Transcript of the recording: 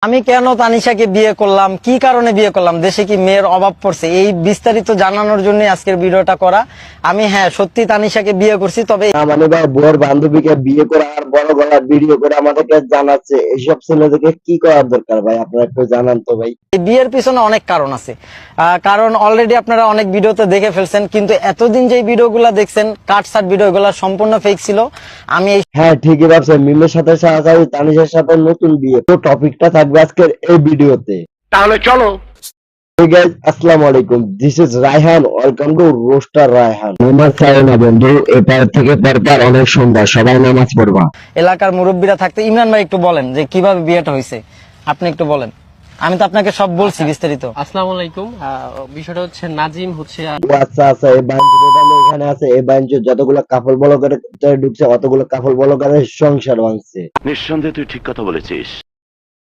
আমি কেন তানিশাকে বিয়ে করলাম, কি কারণে বিয়ে করলাম, দেশে কি মেয়ের অভাব পড়ছে, এই বিস্তারিত জানানোর জন্য আজকের ভিডিওটা করা। আমি সত্যি তানিশাকে বিয়ে করছি, তবে মানে ভাই বউর বান্ধবীকে বিয়ে করে আর বড় গলার ভিডিও করে আমাদেরকে জানাচ্ছে, এইসব ছেলেদেরকে কি করার দরকার ভাই? আপনারা একটু জানান তো ভাই। এই বিয়ের পিছনে অনেক কারণ আছে। কারণ অলরেডি আপনারা অনেক ভিডিওতে দেখে ফেলছেন, কিন্তু এতদিন যে ভিডিওগুলো দেখছেন কাটসাট ভিডিওগুলো সম্পূর্ণ ফেক ছিল। আমি হ্যাঁ ঠিকই ভাবছেন, মিমের সাথে সাহায্য তানিশের সাথে নতুন বিয়ে, তো টপিকটা থাকবে আজকের এই ভিডিওতে। তাহলে চলো। Hey guys, আসসালামু আলাইকুম, this is Raihan, welcome to roaster Raihan. নামাজ পড়ো না বন্ধু, এপার থেকে পরপার অনেক সুন্দর, সবাই নামাজ পড়বা। এলাকার মুরব্বীরা থাকতে ইমরান ভাই একটু বলেন যে কিভাবে বিয়েটা হয়েছে, আপনি একটু বলেন। আমি তো আপনাকে সব বলছি বিস্তারিত। আসসালামু আলাইকুম। বিষয়টা হচ্ছে নাজিম হচ্ছে ও আচ্ছা আচ্ছা, এই বাঞ্চ টোটাল এখানে আছে, এই বাঞ্চ যতগুলো কাপল বলকারে ঢুকছে অতগুলো কাপল বলকারের সংসার ভাঙছে। নিঃসন্দেহে তুই ঠিক কথা বলেছিস।